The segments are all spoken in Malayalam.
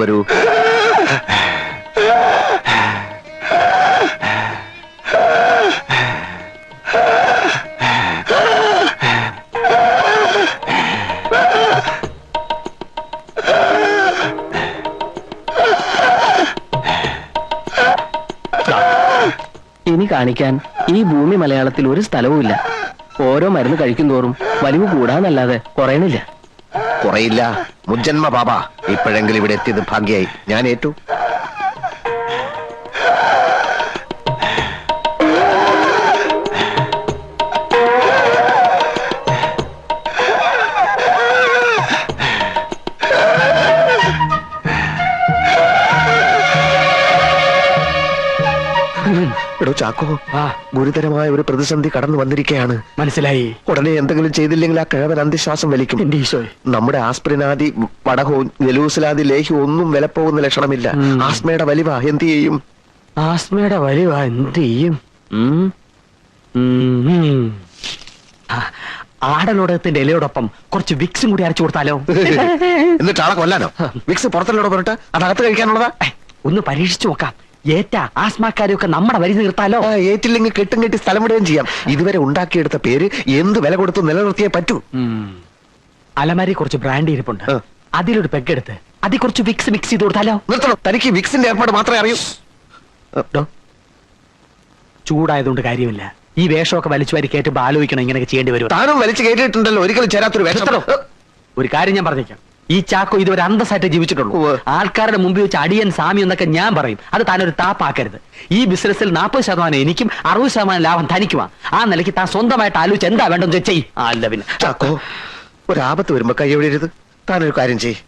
വരൂ. ഇനി കാണിക്കാൻ ഈ ഭൂമി മലയാളത്തിൽ ഒരു സ്ഥലവുമില്ല. ഓരോ മരുന്ന് കഴിക്കും തോറും വലിവ് കൂടാന്നല്ലാതെ കുറയണില്ല. കുറയില്ല മുജ്ജന്മ ബാബ. ഇപ്പോഴെങ്കിലും ഇവിടെ എത്തിയത് ഭാഗ്യായി. ഞാൻ ഏറ്റു. എടോ ചാക്കോ, ഗുരുതരമായ ഒരു പ്രതിസന്ധി കടന്നു വന്നിരിക്കുകയാണ്. മനസ്സിലായി. ഉടനെ എന്തെങ്കിലും ചെയ്തില്ലെങ്കിൽ ആ കിഴവൻ അന്ത്യശ്വാസം വലിക്കും. നമ്മുടെ ആസ്പ്രിനാദി വടകവും ജലൂസിലാദി ലേഹ്യം ഒന്നും വിലപ്പോകുന്ന ലക്ഷണമില്ല. ആസ്മയുടെ വലിവ എന്ത് ചെയ്യും? ആസ്മയുടെ വലിവ എന്ത് ചെയ്യും? ആടലോടകത്തിന്റെ ഇലയോടൊപ്പം കുറച്ച് വിക്സും കൂടി അരച്ചു കൊടുത്താലോ? എന്നിട്ട് ആളെ കൊല്ലാനോ? വിക്സ് പുറത്തല്ലോടെ പറഞ്ഞിട്ട് അതകത്ത് കഴിക്കാനുള്ളതാ. ഒന്ന് പരീക്ഷിച്ചു നോക്കാം. ഏറ്റ ആസ്മാക്കാരെയൊക്കെ നമ്മുടെ വരി നിർത്താലോ? ഏറ്റില്ലെങ്കിൽ കെട്ടും കെട്ടി സ്ഥലം വിടുകയും ചെയ്യാം. ഇതുവരെ ഉണ്ടാക്കിയെടുത്ത പേര് എന്ത് വില കൊടുത്ത് നിലനിർത്തിയേ പറ്റൂ. അലമാരി കുറച്ച് ബ്രാൻഡ് ഇരിപ്പുണ്ട്. അതിലൊരു പെഗ്ഗെടുത്ത് അതിൽ കുറച്ച് വിക്സ് മിക്സ് ചെയ്ത് കൊടുത്താലോ? നിർത്തണം. തനിക്ക് വിക്സിന്റെ ഏർപ്പാട് മാത്രമേ അറിയൂ. ചൂടായതുകൊണ്ട് കാര്യമില്ല. ഈ വേഷമൊക്കെ വലിച്ചു വാരി കേട്ട് ആലോചിക്കണം ഇങ്ങനെയൊക്കെ ചെയ്യേണ്ടി വരും. താനും വലിച്ചു കേട്ടിട്ടുണ്ടല്ലോ ഒരിക്കലും ചേരാത്തൊരു വേഷം. ഒരു കാര്യം ഞാൻ പറഞ്ഞേക്കാം. ഈ ചാക്കോ ഇതുവരെ അന്തസ്സായിട്ട് ജീവിച്ചിട്ടുള്ളൂ. ആൾക്കാരുടെ മുമ്പിൽ വെച്ച് അടിയൻ സാമി എന്നൊക്കെ ഞാൻ പറയും. അത് താനൊരു താപ്പാക്കരുത്. ഈ ബിസിനസ്സിൽ 40% എനിക്കും 60% ലാഭം തനിക്കുവാ. ആ നിലയ്ക്ക് താൻ സ്വന്തമായിട്ട് ആലോചിച്ച് എന്താ വേണ്ടെന്ന് ചെയ്യ്. അല്ല പിന്നെ ചാക്കോ, ഒരാപത്ത് വരുമ്പോ കൈയൊഴിയരുത്. താനൊരു കാര്യം ചെയ്യ്.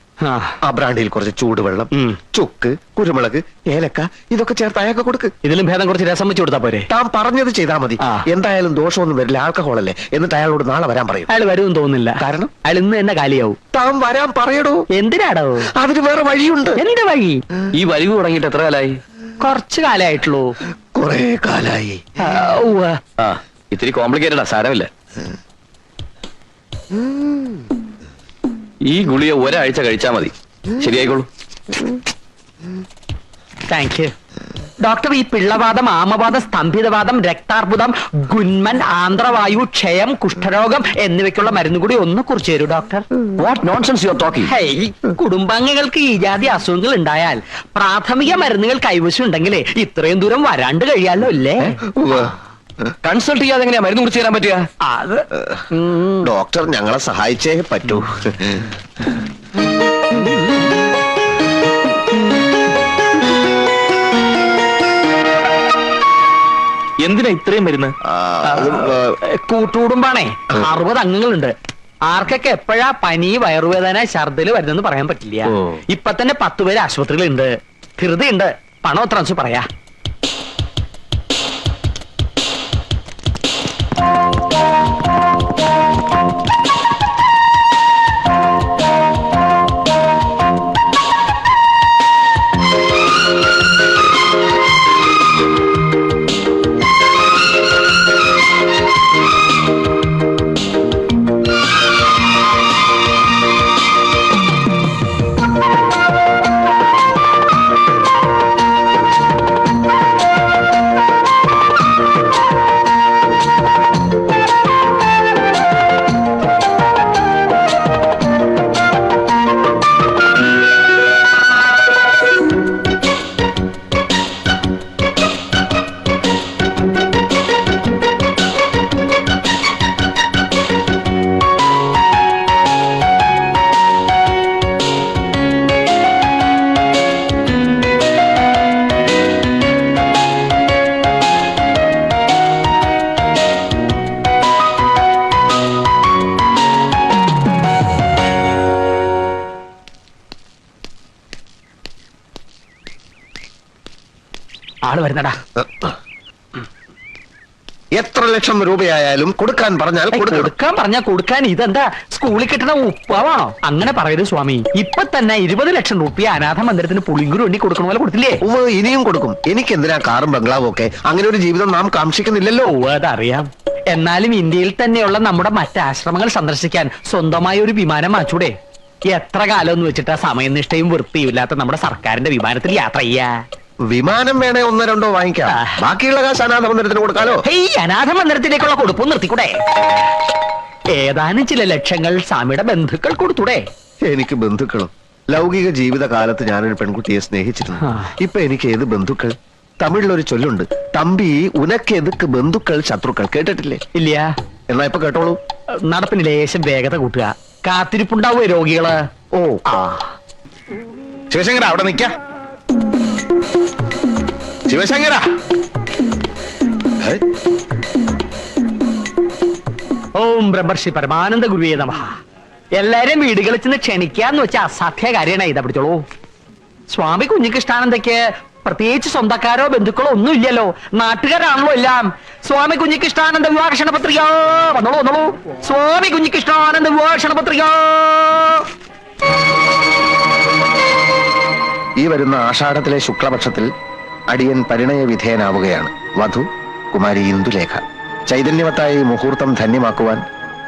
ആ ബ്രാൻഡിയിൽ കുറച്ച് ചൂടുവെള്ളം, ചുക്ക്, കുരുമുളക്, ഏലക്ക ഇതൊക്കെ ചേർത്ത് അയാൾക്ക് കൊടുക്ക്. ഇതിലും ഭേദം കുറച്ച് രസം വെച്ച് കൊടുത്താ പോരെ? താൻ പറഞ്ഞത് ചെയ്താൽ മതി. എന്തായാലും ദോഷമൊന്നും വരില്ല. ആൽക്കഹോൾ അല്ലേ. എന്നിട്ട് അയാളോട് നാളെ വരാൻ പറയും. അയാൾ വരുമെന്ന് തോന്നുന്നില്ല. കാരണം അയാൾ ഇന്ന് തന്നെ കാലിയാവും. താൻ വരാൻ പറയടോ. എന്തിനാടോ? അതിന് വേറെ വഴിയുണ്ട്. എന്ത് വഴി? ഈ വലിവ് തുടങ്ങിയിട്ട് എത്ര കാലായി? കുറച്ച് കാലായിട്ടുള്ളൂ. കൊറേ കാലായി. ഇത്തിരി കോംപ്ലിക്കേറ്റഡാ. സാരമില്ല. ഈ ഗുളിക ഒരാഴ്ച കഴിച്ചാ മതി, ശരിയായിക്കോളൂ. Thank you doctor. ഈ പിള്ളവാദം, ആമവാദം, സ്തംഭിതവാദം, രക്താർബുദം, ഗുന്മൻ, ആന്ത്രവായു, ക്ഷയം, കുഷ്ഠരോഗം എന്നിവയ്ക്കുള്ള മരുന്ന് കൂടി ഒന്ന് കുറിച്ച് തരൂ doctor. What nonsense you are talking? കുടുംബാംഗങ്ങൾക്ക് ഈ ജാതി അസുഖങ്ങൾ ഉണ്ടായാൽ പ്രാഥമിക മരുന്നുകൾ കൈവശം ഉണ്ടെങ്കിലേ ഇത്രയും ദൂരം വരാണ്ട് കഴിയാലോ അല്ലേ? കൺസൾട്ട് ചെയ്യാതെ എങ്ങനെയാ മരുന്ന് കുറിച്ച് തരാൻ പറ്റുക? അത് ഡോക്ടർ ഞങ്ങളെ സഹായിച്ചേ പറ്റൂ. എന്തിനാ ഇത്രയും മരുന്ന്? കൂട്ടുകുടുംബാണേ. 60 അംഗങ്ങളുണ്ട്. ആർക്കൊക്കെ എപ്പോഴാ പനി, വയറുവേദന, ഛർദില് വരുന്നെന്ന് പറയാൻ പറ്റില്ല. ഇപ്പൊ തന്നെ 10 പേര് ആശുപത്രികളുണ്ട്. ധൃതിയുണ്ട്. പണം എത്ര പറയാ? ആള് വരുന്നടാ. എത്ര ലക്ഷം രൂപയായാലും കൊടുക്കാൻ പറഞ്ഞാൽ കൊടുക്കാൻ പറഞ്ഞാൽ കൊടുക്കാൻ. ഇതെന്താ സ്കൂളിൽ കിട്ടുന്ന ഉപ്പാവാണോ? അങ്ങനെ പറയരുത് സ്വാമി. ഇപ്പൊ തന്നെ 20 ലക്ഷം രൂപ അനാഥ മന്ദിരത്തിന് പുളിങ്കുരു വേണ്ടി കൊടുക്കണ പോലെ കൊടുത്തില്ലേ? ഇനിയും കൊടുക്കും. എനിക്ക് എന്തിനാ കാറും ബംഗ്ലാവും ഒക്കെ? അങ്ങനെ ഒരു ജീവിതം നാം കാക്ഷിക്കുന്നില്ലല്ലോ. അതറിയാം. എന്നാലും ഇന്ത്യയിൽ തന്നെയുള്ള നമ്മുടെ മറ്റ് ആശ്രമങ്ങൾ സന്ദർശിക്കാൻ സ്വന്തമായ ഒരു വിമാനം വാങ്ങിച്ചൂടെ? എത്ര കാലം എന്ന് വെച്ചിട്ടാ സമയനിഷ്ഠയും വൃത്തിയില്ലാത്ത നമ്മുടെ സർക്കാരിന്റെ വിമാനത്തിൽ യാത്ര ചെയ്യാ? വിമാനം വേണേ ഒന്നോ രണ്ടോ വാങ്ങിക്കാം, ബാക്കിയുള്ള കാശ് അനാഥ മന്ദിരത്തിന് കൊടുക്കാലോ. ഹേയ്, അനാഥ മന്ദിരത്തിലേക്കുള്ള കൊടുപ്പും നിർത്തിക്കൂടെ? ഏതാനും ചില ലക്ഷങ്ങൾ സ്വാമിയുടെ ബന്ധുക്കൾ കൊടുത്തൂടെ? എനിക്ക് ബന്ധുക്കളും. ലൗകിക ജീവിത കാലത്ത് ഞാനൊരു പെൺകുട്ടിയെ സ്നേഹിച്ചിരുന്നു. ഇപ്പൊ എനിക്ക് ഏത് ബന്ധുക്കൾ? തമിഴിലൊരു ചൊല്ലുണ്ട്, തമ്പി ഉനക്ക് എതുക്ക് ബന്ധുക്കൾ ശത്രുക്കൾ. കേട്ടിട്ടില്ലേ? ഇല്ല. എന്നാ ഇപ്പൊ കേട്ടോളൂ. നടപ്പിന് ലേശം വേഗത കൂട്ടുക. കാത്തിരിപ്പുണ്ടാവേ രോഗികള്. ഓ, ശിവശങ്കര അവിടെ നിക്ക. ശിവശങ്കര, ഓം ബ്രഹ്മർഷി പരമാനന്ദ ഗുരുവേ നമഃ. എല്ലാരെയും വീടുകളിൽ ചെന്ന് ക്ഷണിക്കാന്ന് വെച്ചാൽ അസാധ്യ കാര്യമാണ്. ഇതാ പിടിച്ചോളൂ. സ്വാമി കുഞ്ഞികൃഷ്ണാനന്ദയ്ക്ക് പ്രത്യേകിച്ച് സ്വന്തക്കാരോ ബന്ധുക്കളോ ഒന്നും ഇല്ലല്ലോ, നാട്ടുകാരാണല്ലോ എല്ലാം. സ്വാമി കുഞ്ഞികൃഷ്ണാനന്ദ വിവാഹ പത്രിക. വന്നോളൂ വന്നോളൂ. സ്വാമി കുഞ്ഞികൃഷ്ണാനന്ദ വിവാഹ പത്രിക. ഈ വരുന്ന ആഷാഢത്തിലെ ശുക്ലപക്ഷത്തിൽ അടിയൻ പരിണയ വിധേയനാവുകയാണ്. വധു കുമാരി ഇന്ദുലേഖ. ചൈതന്യവത്തായ ഈ മുഹൂർത്തം ധന്യമാക്കുവാൻ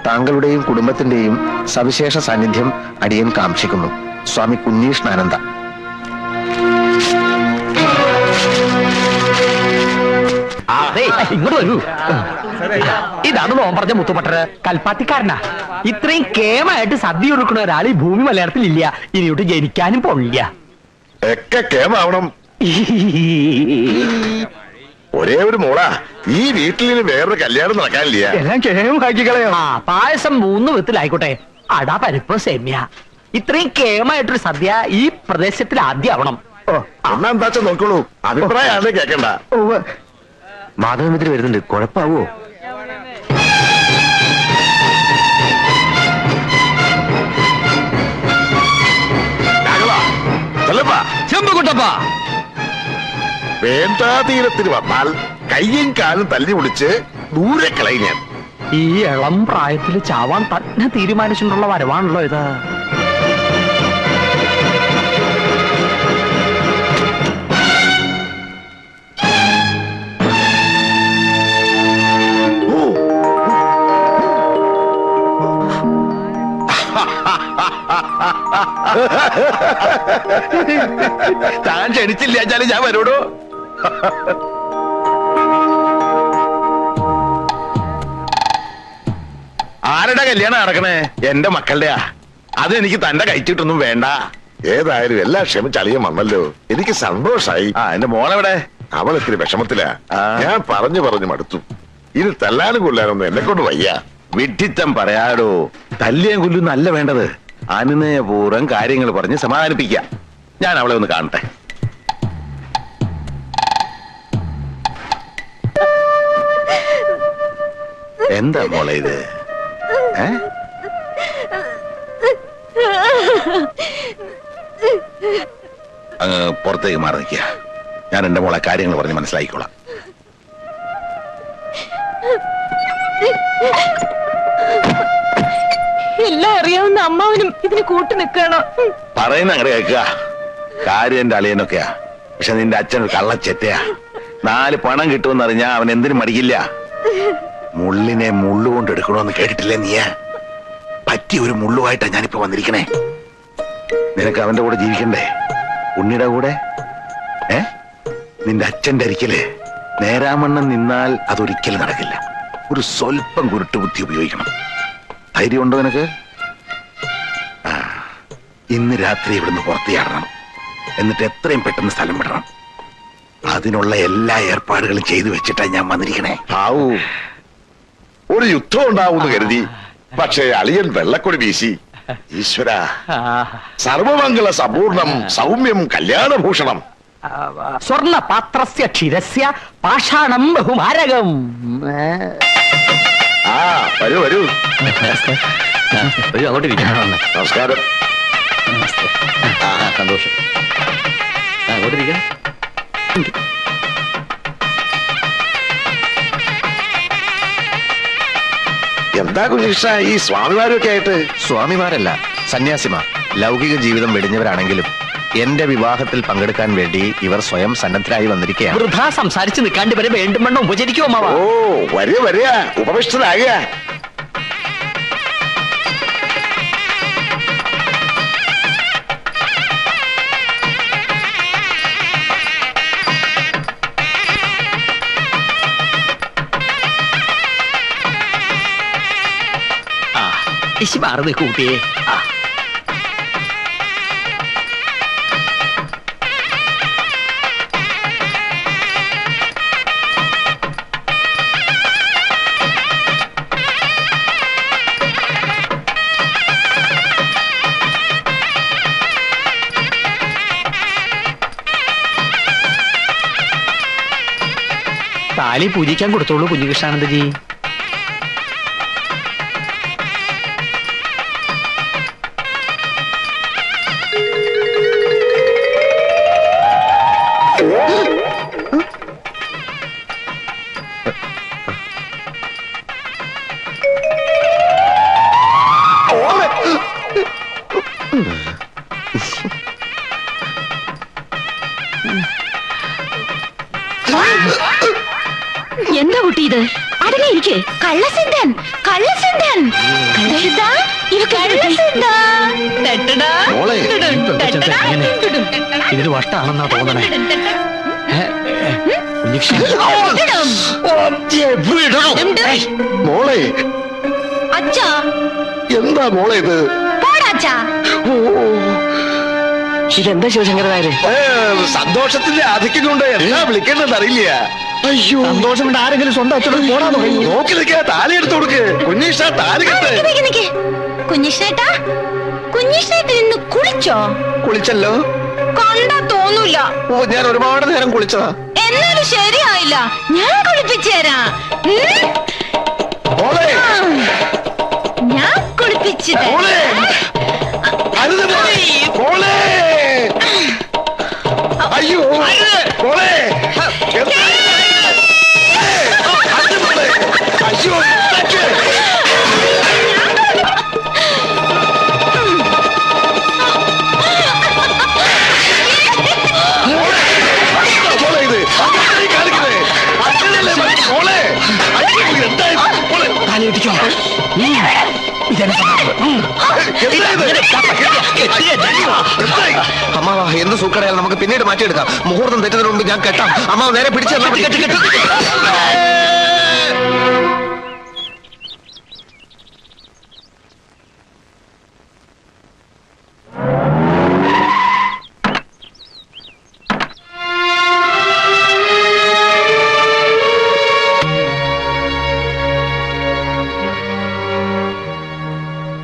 താങ്കളുടെയും കുടുംബത്തിന്റെയും സവിശേഷ സാന്നിധ്യം അടിയൻ കാംക്ഷിക്കുന്നു. സ്വാമി കുഞ്ഞീഷ്ണാനന്ദ. ഇങ്ങോട്ട് വരൂ. ഇതാണ് നോൻ പറഞ്ഞ മുത്തുപട്ടര്, കൽപ്പാത്തിക്കാരനാ. ഇത്രയും കേമായിട്ട് സദ്യ ഒരുക്കുന്ന ഒരാൾ ഈ ഭൂമി മലയാളത്തിൽ ഇല്ല. ഇനിയോട്ട് ജനിക്കാനും പോണില്ല. ഒക്കെ കേമാവണം. ഒരേ ഒരു മോളാ, ഈ വീട്ടിൽ ഇനി വേറൊരു കല്യാണം നടക്കാനില്ല. എല്ലാം കേമാക്കിക്കളയോ? ആ, പായസം 3 വിധത്തിലായിക്കോട്ടെ. അട, പരിപ്പ്, സേമ്യ. ഇത്രയും കേമായിട്ടൊരു സദ്യ ഈ പ്രദേശത്തിൽ ആദ്യം ആവണം. എന്നാ എന്താച്ചാ നോക്കോളൂ, അഭിപ്രായം ആരുടെ കേക്കണ്ട. മാധവമിതിരി വരുന്നുണ്ട്, കുഴപ്പാവോ? ചെമ്പുകുട്ടപ്പാ, വേണ്ടാതീരത്തിന് വന്നാൽ കയ്യും കാലും തല്ലി വിളിച്ച് ദൂരെ കളയും ഞാൻ. ഈ ഇളം പ്രായത്തിൽ ചാവാൻ തന്നെ തീരുമാനിച്ചിട്ടുള്ള വരവാണല്ലോ ഇത്. താൻ ക്ഷണിച്ചില്ല വെച്ചാലും ഞാൻ വരൂടോ. ആരുടെ കല്യാണം നടക്കണേ? എന്റെ മക്കളുടെയാ. അത് എനിക്ക് തന്റെ കഴിച്ചിട്ടൊന്നും വേണ്ട. ഏതായാലും എല്ലാ ക്ഷമിച്ചളിയും വന്നല്ലോ, എനിക്ക് സന്തോഷായി. എന്റെ മോളെവിടെ? അവൾ ഇത്തിരി വിഷമത്തിലാ. ഞാൻ പറഞ്ഞു പറഞ്ഞു മടുത്തു. ഇത് തല്ലാനും കൊല്ലാനൊന്നും എന്നെ കൊണ്ട് വയ്യ. വിഡ്ഢിത്തം പറയാടോ. തല്ലിയും കൊല്ലും നല്ല വേണ്ടത്. അനുനയപൂർവ്വം കാര്യങ്ങൾ പറഞ്ഞ് സമാധാനിപ്പിക്കാം. ഞാൻ അവളെ ഒന്ന് കാണട്ടെ. എന്താ മോളെ ഇത്? അങ്ങ് പുറത്തേക്ക് മാറി നിൽക്കുക. ഞാൻ എന്റെ മോളെ കാര്യങ്ങൾ പറഞ്ഞ് മനസ്സിലാക്കിക്കോളാം. എല്ലാം അറിയാവുന്ന അമ്മാവനും ഇതിന് കൂട്ടു നിൽക്കണം. പറയുന്ന അങ്ങനെ കേൾക്കുക. കാര്യം എന്റെ അളിയനൊക്കെയാ. പക്ഷെ നിന്റെ അച്ഛൻ ഒരു കള്ളച്ചെറ്റയാ. 4 പണം കിട്ടുമെന്ന് അറിഞ്ഞാ അവൻ എന്തിനും മടിക്കില്ല. മുള്ളിനെ മുള്ളുകൊണ്ട് എടുക്കണമെന്ന് കേട്ടിട്ടില്ലേ നീ? പറ്റിയ ഒരു മുള്ളുമായിട്ടാ ഞാനിപ്പോ വന്നിരിക്കണേ. നിനക്ക് അവന്റെ കൂടെ ജീവിക്കണ്ടേ? ഉണ്ണിയുടെ കൂടെ. നിന്റെ അച്ഛന്റെ അരിക്കല് നേരാമണ്ണം നിന്നാൽ അതൊരിക്കലും നടക്കില്ല. ഒരു സ്വല്പം കുരുട്ട് ബുദ്ധി ഉപയോഗിക്കണം. ധൈര്യമുണ്ടോ നിനക്ക്? ഇന്ന് രാത്രി ഇവിടുന്ന് പുറത്തിയാടണം. എന്നിട്ട് എത്രയും പെട്ടെന്ന് സ്ഥലം വിടണം. അതിനുള്ള എല്ലാ ഏർപ്പാടുകളും ചെയ്തു വെച്ചിട്ടാ ഞാൻ വന്നിരിക്കണേ. ആവൂ, ഒരു യുദ്ധം ഉണ്ടാവുമെന്ന് കരുതി. പക്ഷേ അളിയൻ വെള്ളക്കൊടി വീശി. ഈശ്വര, സർവമംഗള സമ്പൂർണം സൗമ്യം കല്യാണഭൂഷണം. സ്വർണ്ണ പാത്രസ്യ ക്ഷീരസ്യ പാഷാണം ബഹുമാരകം. വരൂ വരൂ. അങ്ങോട്ടിരിക്കണം. നമസ്കാരം. സന്തോഷം. അങ്ങോട്ടിരിക്കണം. എന്താ കുഞ്ഞികൃഷ്ണ ഈ സ്വാമിമാരൊക്കെ ആയിട്ട്? സ്വാമിമാരല്ല, സന്യാസിമാർ. ലൗകിക ജീവിതം വെടിഞ്ഞവരാണെങ്കിലും എന്റെ വിവാഹത്തിൽ പങ്കെടുക്കാൻ വേണ്ടി ഇവർ സ്വയം സന്നദ്ധരായി വന്നിരിക്കുകയാണ്. വൃഥാ സംസാരിച്ച് നിൽക്കാണ്ട് ഇവരെ വേണ്ടും വണ്ണം ഉപചരിക്കുമോ മാവാ? ഓ, വരിക വരിക, ഉപവിഷ്ടനാകുക. ഇടിച്ചു മാറുന്നേ കൂട്ടിയെ. താലി പൂജിക്കാൻ കൊടുത്തോളൂ കുഞ്ഞികൃഷ്ണാനന്ദജി. എന്താ കുട്ടി ഇത്? അടങ്ങിയിരിക്കെ. കള്ളസിദ്ധൻ, കള്ളസിദ്ധൻ, കള്ളസിദ്ധ, ഇത് കള്ളസിദ്ധ. ടെട്ടടാ, മോളെ, ടെട്ടടാ, ഇതിന് വട്ടാണെന്നാ തോന്നണേ. മോളെ, അച്ഛാ, എന്താ മോളെ ഇത്? പോടാച്ചാ. ഇതെന്താ ശിവശങ്കര നായരെ? സന്തോഷത്തിന്റെ ആധിക്യം കൊണ്ട് എന്താ വിളിക്കേണ്ടത് അറിയില്ല. അയ്യോ, സന്തോഷം കൊണ്ട് ആരെങ്കിലും സ്വന്തം അച്ഛനോട് പോടാന്ന് പറയൂ. നോക്കി നിൽക്കാ, താലി എടുത്തു കൊടുക്ക്. കുഞ്ഞീഷ താലി കെട്ട്. കുഞ്ഞിഷ്ണേട്ടാ, കുഞ്ഞിഷ്ണേട്ടൻ ഇന്ന് കുളിച്ചോ? കുളിച്ചല്ലോ. കണ്ടാ തോന്നൂല. ഓ, ഞാൻ ഒരുപാട് നേരം കുളിച്ചതാ. എന്നാലും ശരിയായില്ല. ഞാൻ കുളിപ്പിച്ചു തരാം. മോളെ, ഞാൻ കുളിപ്പിച്ചു മോളെ, അരുത് മോളെ. മോളെ, അയ്യോ മോളെ, എന്താ ഇത്? അരുത് മോളെ. അയ്യോ, ഇതൊക്കെ. മോളെ, ഇത് അങ്ങനെ കാണിക്കുന്നേ. അങ്ങനെയല്ലേ മതി. മോളെ, അയ്യോ, എന്താ ഇത്? മോളെ, താലി കെട്ടിക്കോ. അമ്മാവ, എന്ത് സൂക്കടയാൽ നമുക്ക് പിന്നീട് മാറ്റിയെടുക്കാം. മുഹൂർത്തം തെറ്റുന്നതിന് മുമ്പ് ഞാൻ കെട്ടാം. അമ്മാവ് നേരെ പിടിച്ചു.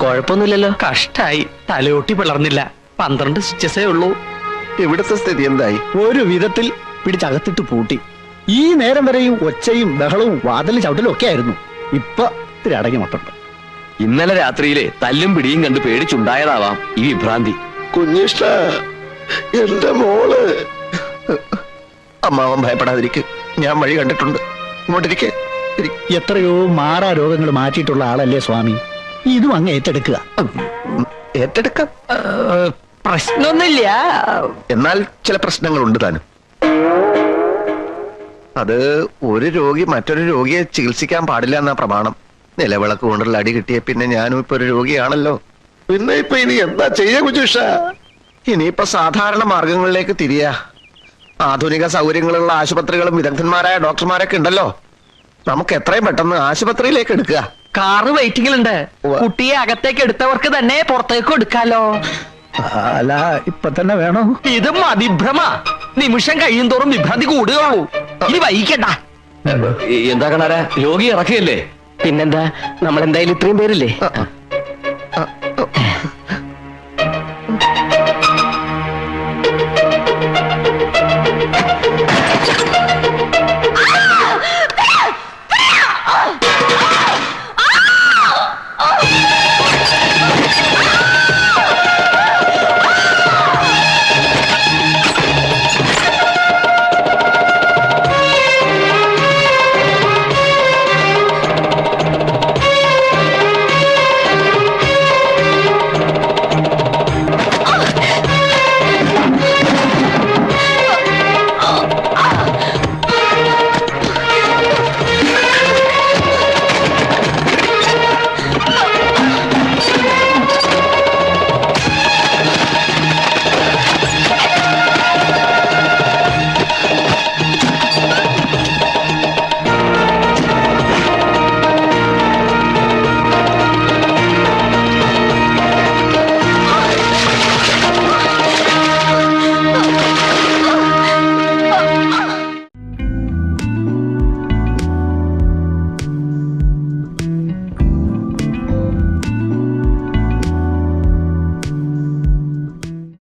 കുഴപ്പമൊന്നുമില്ലല്ലോ. കഷ്ടായി, തലയോട്ടി പിളർന്നില്ല. 12 സ്റ്റിച്ചസേ ഉള്ളൂ. ഇവിടുത്തെ സ്ഥിതി എന്തായി? ഒരു വിധത്തിൽ പിടിച്ചകത്തിട്ട് പൂട്ടി. ഈ നേരം വരെയും ഒച്ചയും ബഹളവും വാതിലും ചവിട്ടലും ഒക്കെ ആയിരുന്നു. ഇപ്പൊ ഇത്തിരി അടങ്ങി മട്ടുണ്ട്. ഇന്നലെ രാത്രിയിലെ തല്ലും പിടിയും കണ്ട് പേടിച്ചുണ്ടായതാവാം ഈ വിഭ്രാന്തി. കുഞ്ഞിഷ്ട, എന്റെ മോള്. അമ്മാവൻ ഭയപ്പെടാതിരിക്കും. ഞാൻ വഴി കണ്ടിട്ടുണ്ട്. ഇങ്ങോട്ടിരിക്കെ. എത്രയോ മാറാ രോഗങ്ങൾ മാറ്റിയിട്ടുള്ള ആളല്ലേ സ്വാമി. ഇതും അങ്ങ് ഏറ്റെടുക്കുക. ഏറ്റെടുക്കാം. പ്രശ്നമൊന്നുമില്ല. എന്നാൽ ചില പ്രശ്നങ്ങളുണ്ട് താനും. അത് ഒരു രോഗി മറ്റൊരു രോഗിയെ ചികിത്സിക്കാൻ പാടില്ല എന്നാ പ്രമാണം. നിലവിളക്ക് കൊണ്ടുള്ള അടി കിട്ടിയ പിന്നെ ഞാനും ഇപ്പൊ ഒരു രോഗിയാണല്ലോ. പിന്നെ ഇപ്പൊ ഇനി എന്താ ചെയ്യാ കുഞ്ഞീഷ? ഇനിയിപ്പോ സാധാരണ മാർഗങ്ങളിലേക്ക് തിരിയാ. ആധുനിക സൗകര്യങ്ങളുള്ള ആശുപത്രികളും വിദഗ്ധന്മാരായ ഡോക്ടർമാരൊക്കെ ഉണ്ടല്ലോ. നമുക്ക് എത്രയും പെട്ടെന്ന് ആശുപത്രിയിലേക്ക് എടുക്കുക. കാറ് വെയിറ്റിംഗിലുണ്ട്. കുട്ടിയെ അകത്തേക്ക് എടുത്തവർക്ക് തന്നെ പുറത്തേക്ക് എടുക്കാലോ. അല്ല, ഇപ്പൊ തന്നെ വേണോ? ഇതും അതിഭ്രമ. നിമിഷം കഴിയും തോറും വിഭ്രാന്തി കൂടുകയുള്ളൂ. ഇനി വൈകിക്കണ്ട. എന്താ കണാര, രോഗി ഇറക്കുകയല്ലേ? പിന്നെന്താ, നമ്മൾ എന്തായാലും ഇത്രയും പേരില്ലേ?